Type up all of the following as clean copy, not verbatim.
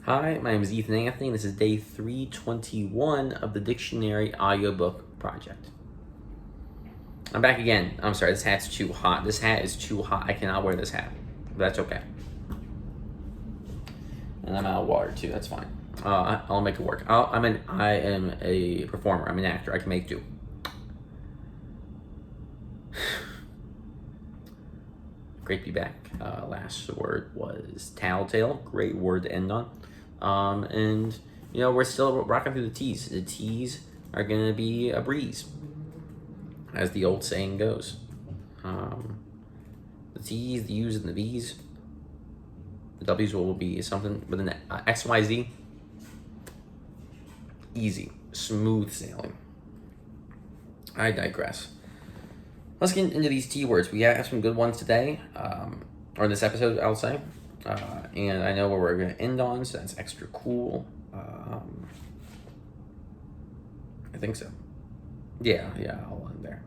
Hi, my name is Ethan Anthony, and this is day 321 of the Dictionary Audiobook project. I'm back again. I'm sorry, this hat's too hot. This hat is too hot. I cannot wear this hat, but that's okay. And I'm out of water too. That's fine. I'll make it work. I am a performer. I'm an actor. I can make do. Great to be back. Last word was tattletale. Great word to end on. And we're still rocking through the T's. The T's are gonna be a breeze, as the old saying goes. The T's, the U's, and the V's. The W's will be something with an X, Y, Z. Easy, smooth sailing. I digress. Let's get into these T words. We have some good ones today, or in this episode, I'll say. And I know where we're going to end on, so that's extra cool. I think so. Yeah, I'll end there.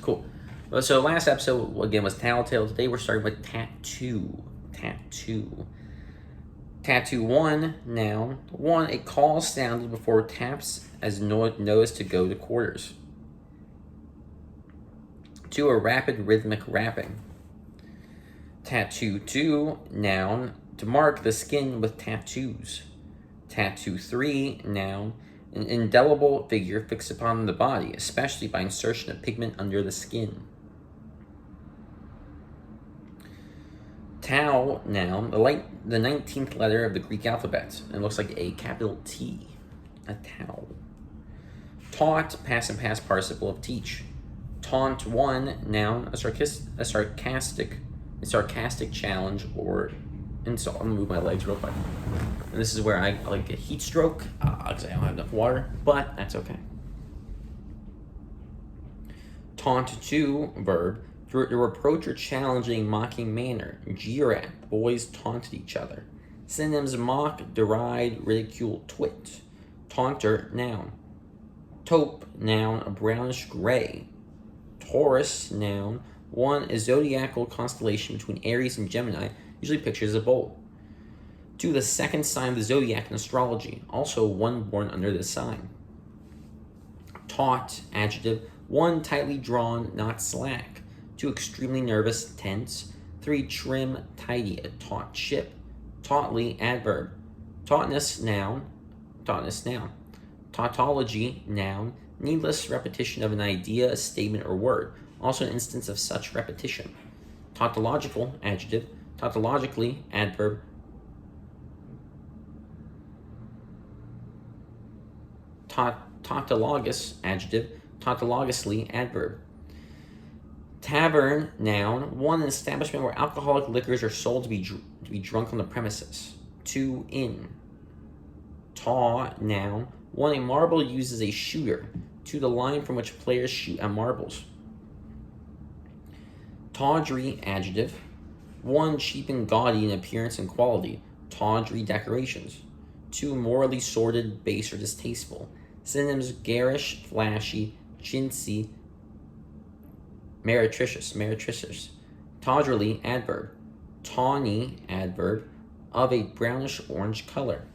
Cool. So last episode, again, was tattletale. Today we're starting with tattoo. Tattoo 1, noun. 1, a call sounded before taps as nose to go to quarters. 2, a rapid rhythmic rapping. Tattoo 2, noun, to mark the skin with tattoos. Tattoo 3, noun, an indelible figure fixed upon the body, especially by insertion of pigment under the skin. Tau, noun, the 19th letter of the Greek alphabet. It looks like a capital T. A tau. Taught, past and past participle of teach. Taunt 1, noun, a sarcastic challenge or insult. I'm gonna move my legs real quick. And this is where I like a heat stroke because I don't have enough water, but that's okay. Taunt 2, verb, to reproach or challenge in a mocking manner. Jeer at, boys taunted each other. Synonyms: mock, deride, ridicule, twit. Taunter, noun. Taupe, noun, a brownish gray. Taurus, noun, 1, a zodiacal constellation between Aries and Gemini, usually pictured as a bull. 2, the second sign of the zodiac in astrology, also one born under this sign. Taut, adjective, 1, tightly drawn, not slack. 2, extremely nervous, tense. 3, trim, tidy, a taut ship. Tautly, adverb. Tautness, noun. Tautology, noun, needless repetition of an idea, a statement, or word, also an instance of such repetition. Tautological, adjective. Tautologically, adverb. Tautologous, adjective. Tautologously, adverb. Tavern, noun, 1, an establishment where alcoholic liquors are sold to be drunk on the premises. 2, inn. Taw, noun, 1, a marble used as a shooter. 2, the line from which players shoot at marbles. Tawdry, adjective, 1, cheap and gaudy in appearance and quality. Tawdry decorations. 2, morally sordid, base, or distasteful. Synonyms: garish, flashy, chintzy, meretricious. Tawdrily, adverb. Tawny, adverb, of a brownish orange color.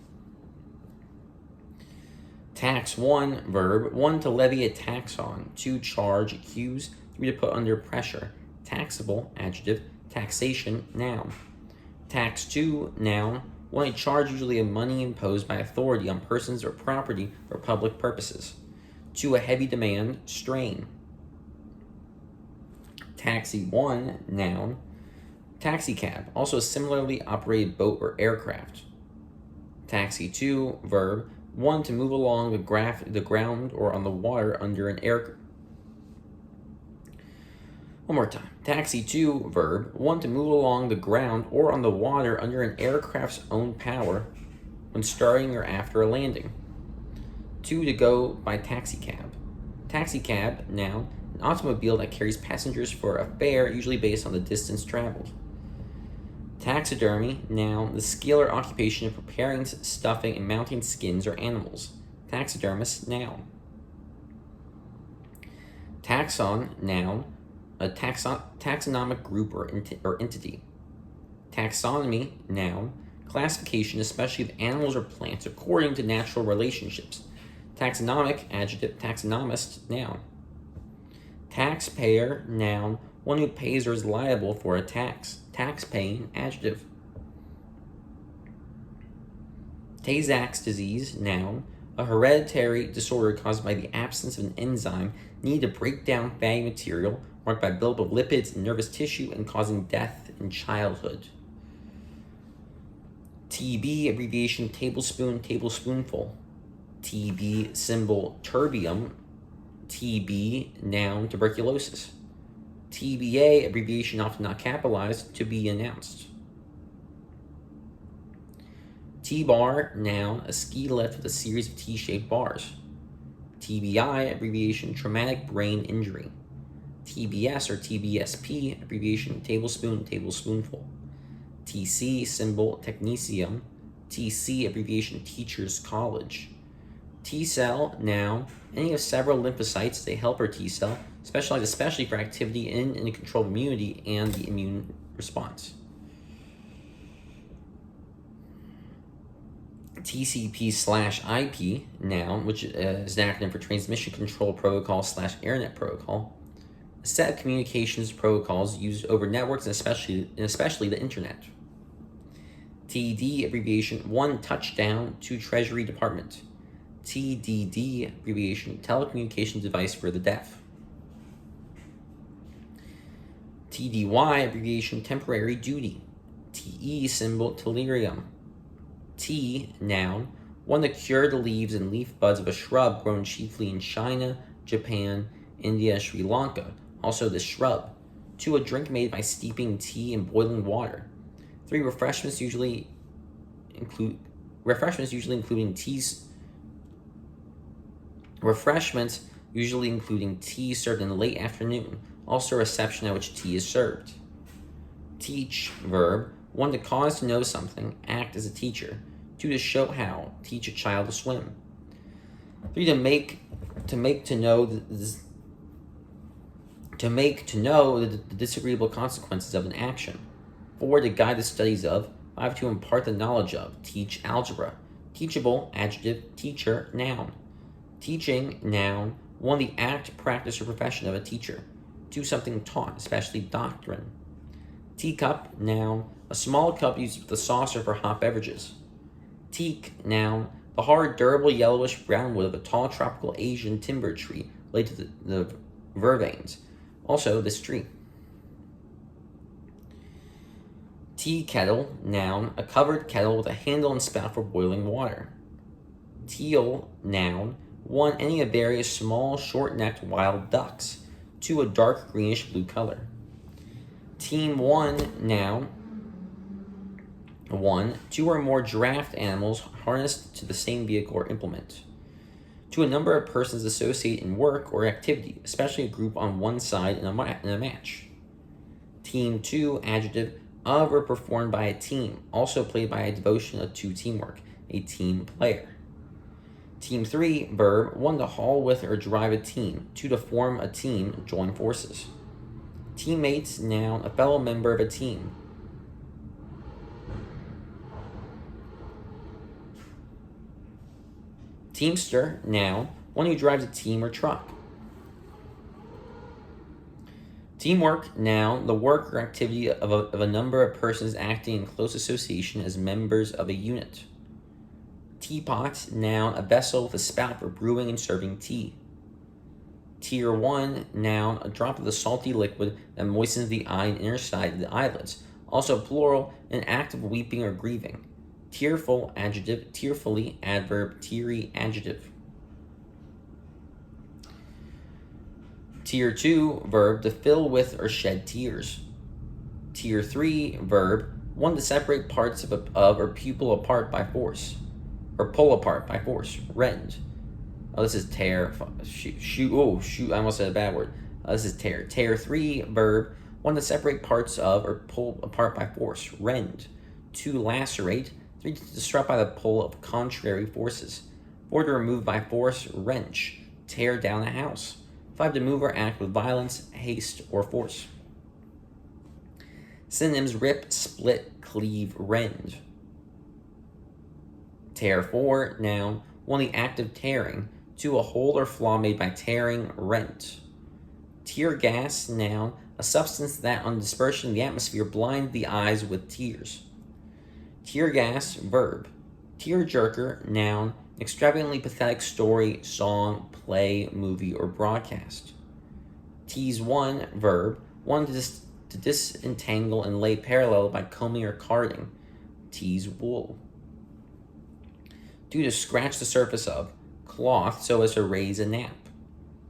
Tax 1, verb, 1, to levy a tax on. 2, charge, accuse. 3, to put under pressure. Taxable, adjective. Taxation, noun. Tax 2, noun, 1, a charge usually of money imposed by authority on persons or property for public purposes. 2, a heavy demand, strain. Taxi 1, noun, taxicab, also a similarly operated boat or aircraft. Taxi 2, verb, 1, to move along the ground or on the water under an aircraft. One more time. Taxi 2, verb, 1, to move along the ground or on the water under an aircraft's own power when starting or after a landing. 2, to go by taxicab. Taxicab, noun, an automobile that carries passengers for a fare, usually based on the distance traveled. Taxidermy, noun, the skill or occupation of preparing, stuffing, and mounting skins or animals. Taxidermist, noun. Taxon, noun, a taxonomic group or entity. Taxonomy, noun, Classification, especially of animals or plants, according to natural relationships. Taxonomic, adjective. Taxonomist, noun. Taxpayer, noun. One who pays or is liable for a tax. Tax-paying, adjective. Tay-Sachs disease, noun. A hereditary disorder caused by the absence of an enzyme needed to break down fatty material, marked by buildup of lipids in nervous tissue and causing death in childhood. TB, abbreviation tablespoon, tablespoonful. TB, symbol terbium. TB, noun, tuberculosis. TBA, abbreviation often not capitalized, to be announced. T-bar, noun, a ski lift with a series of T-shaped bars. TBI, abbreviation traumatic brain injury. TBS or TBSP, abbreviation tablespoon, tablespoonful. TC, symbol technetium. TC, abbreviation teachers college. T-cell, noun, any of several lymphocytes, a helper T-cell, specialized especially for activity in and control of immunity and the immune response. TCP/IP, noun, which is an acronym for Transmission Control Protocol/Internet Protocol, a set of communications protocols used over networks and especially the internet. TD, abbreviation 1 touchdown, 2 Treasury Department. TDD, abbreviation telecommunication device for the deaf. TDY, abbreviation temporary duty. TE, symbol delirium. Tea, noun, one to cure the leaves and leaf buds of a shrub grown chiefly in China, Japan, India, Sri Lanka. Also the shrub. 2, a drink made by steeping tea in boiling water. 3, refreshments usually including tea served in the late afternoon. Also a reception at which tea is served. Teach, verb, 1 to cause to know something, act as a teacher. 2, to show how, teach a child to swim. 3, to make to know the disagreeable consequences of an action. 4, to guide the studies of. 5, to impart the knowledge of, teach algebra. Teachable, adjective, teacher, noun. Teaching, noun, 1, the act, practice, or profession of a teacher. 2, something taught, especially doctrine. Teacup, noun, a small cup used with a saucer for hot beverages. Teak, noun, the hard, durable, yellowish brown wood of a tall tropical Asian timber tree related to the vervains. Also, this tree. Tea kettle, noun, a covered kettle with a handle and spout for boiling water. Teal, noun, 1, any of various small, short-necked wild ducks. 2, a dark greenish blue color. Team 1, noun, 1, 2 or more draft animals harnessed to the same vehicle or implement. 2, a number of persons associated in work or activity, especially a group on one side in a match. Team 2, adjective, of or performed by a team, also played by a devotion to teamwork, a team player. Team 3, verb, 1 to haul with or drive a team. 2, to form a team, join forces. Teammates, noun, a fellow member of a team. Teamster, noun, 1 who drives a team or truck. Teamwork, noun, the work or activity of a number of persons acting in close association as members of a unit. Teapot, noun, a vessel with a spout for brewing and serving tea. Tier 1, noun, a drop of the salty liquid that moistens the eye and inner side of the eyelids. Also plural, an act of weeping or grieving. Tearful, adjective, tearfully, adverb, teary, adjective. Tier 2, verb, to fill with or shed tears. Tier 3, verb, 1 to separate parts of or pupil apart by force. Or pull apart by force, rend. Oh, this is tear, shoot, I almost said a bad word. This is tear. Tear 3, verb, 1 to separate parts of or pull apart by force, rend. 2, lacerate. 3, to disrupt by the pull of contrary forces. 4, to remove by force, wrench. Tear down a house. 5, to move or act with violence, haste, or force. Synonyms: rip, split, cleave, rend. Tear for, noun, 1. The act of tearing. 2. A hole or flaw made by tearing, rent. Tear gas, noun, a substance that on dispersion in the atmosphere blinds the eyes with tears. Tear gas, verb. Tear jerker, noun, extravagantly pathetic story, song, play, movie, or broadcast. Tease 1, verb, 1. To disentangle and lay parallel by combing or carding. Tease wool. 2. To scratch the surface of, cloth so as to raise a nap.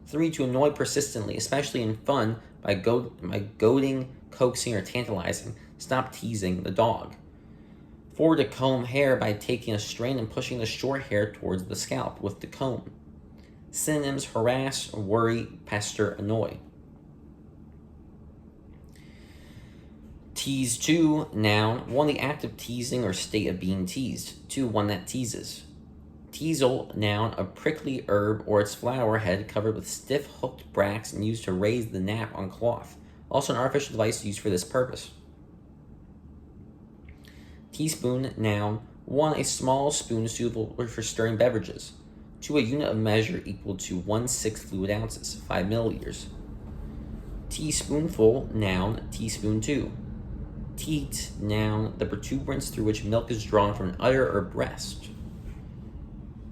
3. To annoy persistently, especially in fun, by goading, coaxing, or tantalizing. Stop teasing the dog. 4. To comb hair by taking a strain and pushing the short hair towards the scalp with the comb. Synonyms: harass, worry, pester, annoy. Tease 2, noun, 1. The act of teasing or state of being teased. 2. One that teases. Teasel, noun, a prickly herb or its flower head covered with stiff hooked bracts and used to raise the nap on cloth. Also an artificial device used for this purpose. Teaspoon, noun, 1. A small spoon suitable for stirring beverages. 2. A unit of measure equal to 1/6 fluid ounces, 5 milliliters. Teaspoonful, noun, teaspoon 2. Teat, noun, the protuberance through which milk is drawn from an udder or breast.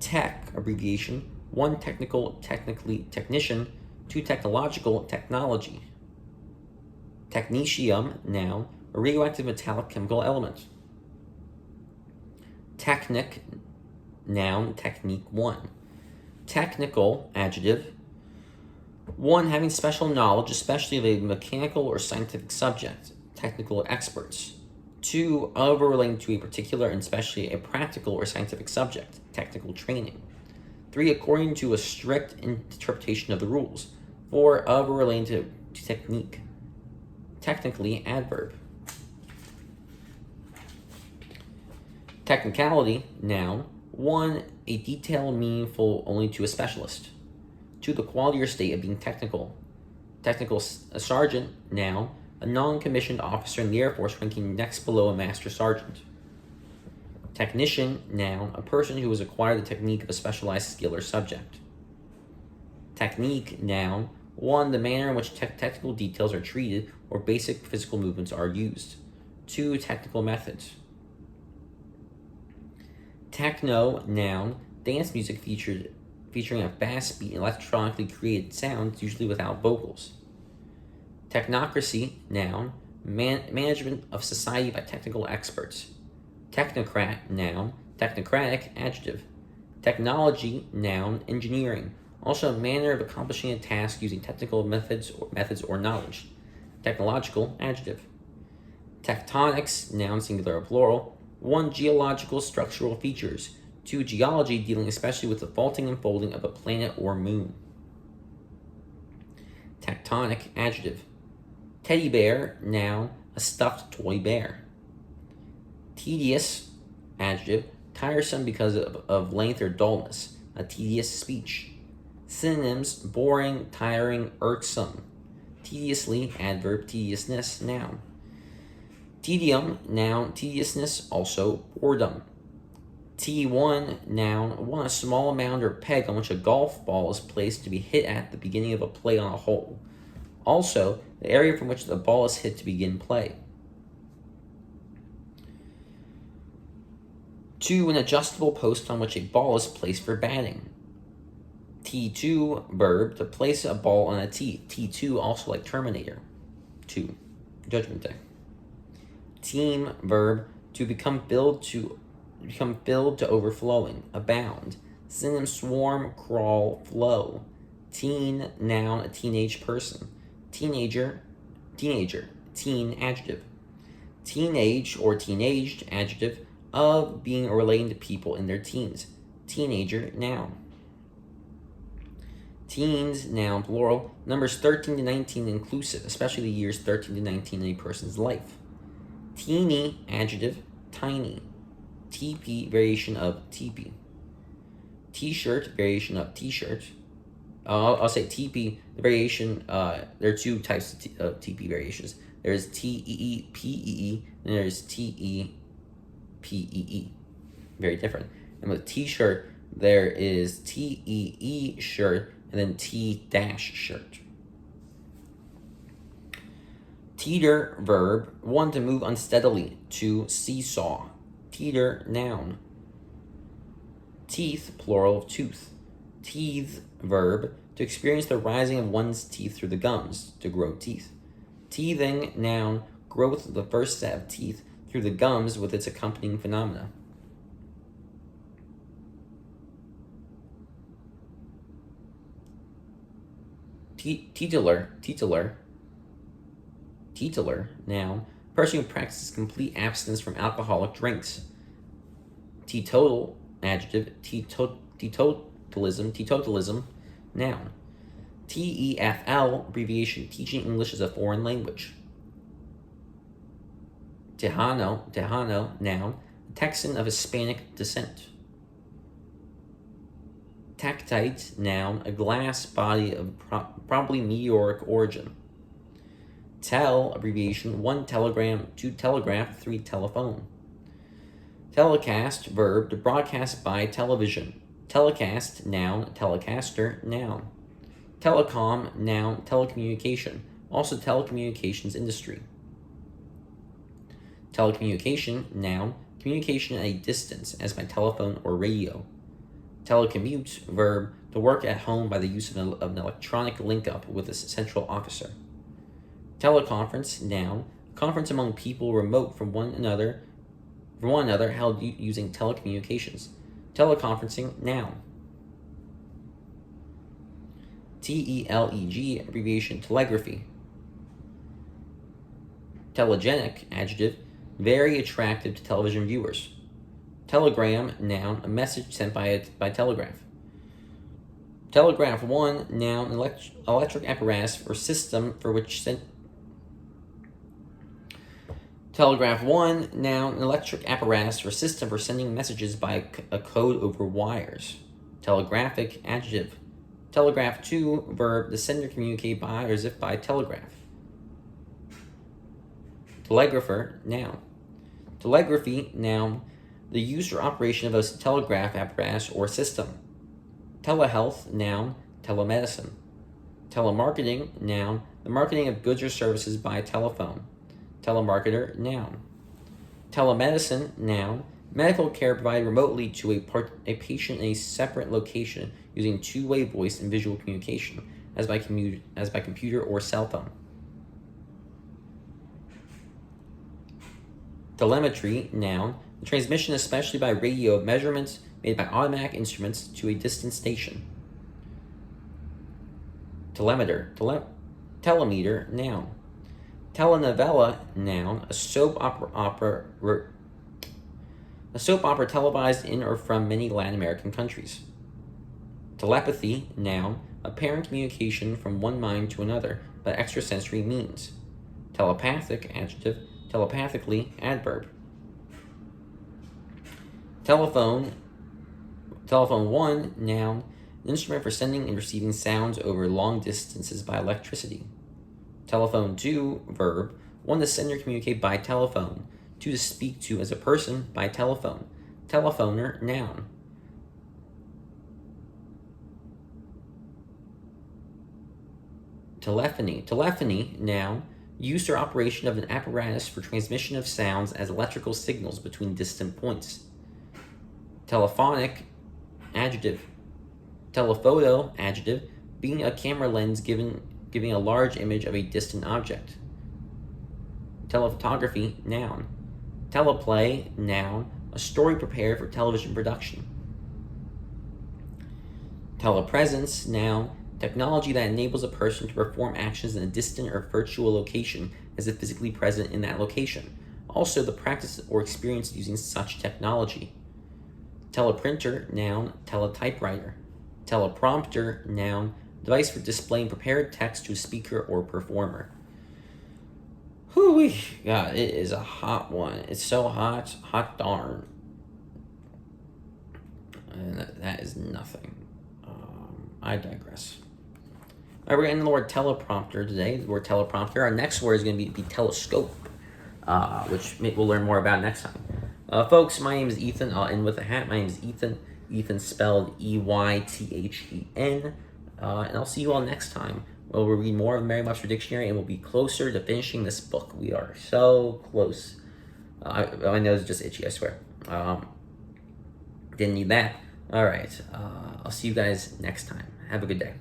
Tech, abbreviation, 1. Technical, technically, technician. 2. Technological, technology. Technetium, noun, a radioactive metallic chemical element. Technic, noun, technique 1. Technical, adjective, 1. Having special knowledge, especially of a mechanical or scientific subject, technical experts. 2. Of or relating to a particular and especially a practical or scientific subject, technical training. 3. According to a strict interpretation of the rules. 4. Of or relating to technique, technically, adverb. Technicality, noun, 1. A detail meaningful only to a specialist. 2. The quality or state of being technical. Technical sergeant, noun, a non-commissioned officer in the Air Force ranking next below a master sergeant. Technician, noun, a person who has acquired the technique of a specialized skill or subject. Technique, noun, 1. The manner in which technical details are treated or basic physical movements are used. 2. Technical methods. Techno, noun, dance music featuring a fast beat and electronically created sounds, usually without vocals. Technocracy, noun, management of society by technical experts. Technocrat, noun, technocratic, adjective. Technology, noun, engineering, also a manner of accomplishing a task using technical methods or knowledge. Technological, adjective. Tectonics, noun, singular or plural, 1. Geological structural features. 2. Geology, dealing especially with the faulting and folding of a planet or moon. Tectonic, adjective. Teddy bear, noun, a stuffed toy bear. Tedious, adjective, tiresome because of length or dullness, a tedious speech. Synonyms: boring, tiring, irksome. Tediously, adverb, tediousness, noun. Tedium, noun, tediousness, also boredom. T1, noun, 1. A small mound or peg on which a golf ball is placed to be hit at the beginning of a play on a hole. Also, the area from which the ball is hit to begin play. 2. An adjustable post on which a ball is placed for batting. T2, verb, to place a ball on a tee. T2, also like Terminator 2, Judgment Day. Team, verb, to become filled to overflowing, abound. Synonym: swarm, crawl, flow. Teen, noun, a teenage person. Teenager, teen, adjective. Teenage or teenaged, adjective, of being or relating to people in their teens. Teenager, noun. Teens, noun, plural. Numbers 13 to 19 inclusive, especially the years 13 to 19 in a person's life. Teeny, adjective, tiny. TP, variation of TP. T-shirt, variation of T-shirt. I'll say TP, the variation, there are 2 types of TP variations. There's TEEPEE, and there's TEPEE. Very different. And with t-shirt, there is T-E-E shirt and then T-dash shirt. Teeter, verb. 1, to move unsteadily. 2, seesaw. Teeter, noun. Teeth, plural of tooth. Teeth, verb. To experience the rising of one's teeth through the gums. To grow teeth. Teething, noun. Growth of the first set of teeth through the gums with its accompanying phenomena. Teetotaler, noun. Person who practices complete abstinence from alcoholic drinks. Teetotal, adjective. Teetotalism, noun. TEFL, abbreviation, teaching English as a foreign language. Tejano, noun. Texan of Hispanic descent. Tactite, noun. A glass body of probably meteoric origin. Tel, abbreviation, 1 telegram, 2 telegraph, 3 telephone. Telecast, verb, to broadcast by television. Telecast, noun. Telecaster, noun. Telecom, noun. Telecommunication, also telecommunications industry. Telecommunication, noun. Communication at a distance, as by telephone or radio. Telecommute, verb, to work at home by the use of an electronic link-up with a central officer. Teleconference, noun. Conference among people remote from one another held using telecommunications. Teleconferencing, noun. TELEG, abbreviation, telegraphy. Telegenic, adjective, very attractive to television viewers. Telegram, noun. A message sent by telegraph. Telegraph 1, noun. Electric apparatus or system for which Telegraph 1, noun. Electric apparatus or system for sending messages by a code over wires. Telegraphic, adjective. Telegraph 2, verb. The sender communicate by or as if by telegraph. Telegrapher, noun. Telegraphy, noun. The use or operation of a telegraph apparatus or system. Telehealth, noun. Telemedicine. Telemarketing, noun. The marketing of goods or services by telephone. Telemarketer, noun. Telemedicine, noun. Medical care provided remotely to a patient in a separate location using two-way voice and visual communication, as by computer or cell phone. Telemetry, noun. The transmission, especially by radio, of measurements made by automatic instruments to a distant station. Telemeter, noun. Telenovela, noun. A soap opera televised in or from many Latin American countries. Telepathy, noun. Apparent communication from one mind to another by extrasensory means. Telepathic, adjective. Telepathically, adverb. Telephone 1, noun. An instrument for sending and receiving sounds over long distances by electricity. Telephone 2, verb. 1, to send or communicate by telephone. 2, to speak to as a person by telephone. Telephoner, noun. Telephony, noun. Use or operation of an apparatus for transmission of sounds as electrical signals between distant points. Telephonic, adjective. Telephoto, adjective. Being a camera lens giving a large image of a distant object. Telephotography, noun. Teleplay, noun. A story prepared for television production. Telepresence, noun. Technology that enables a person to perform actions in a distant or virtual location as if physically present in that location. Also, the practice or experience using such technology. Teleprinter, noun. Teletypewriter. Teleprompter, noun. Device for displaying prepared text to a speaker or performer. Whoo-wee. God, it is a hot one. It's so hot. Hot darn. And that is nothing. I digress. All right, we're getting the word teleprompter today. The word teleprompter. Our next word is going to be telescope, which we'll learn more about next time. Folks, my name is Ethan. I'll end with a hat. My name is Ethan. Ethan spelled Eythen. And I'll see you all next time. We'll read more of the Merriam-Webster Dictionary, and we'll be closer to finishing this book. We are so close. My nose is just itchy, I swear. Didn't need that. All right. I'll see you guys next time. Have a good day.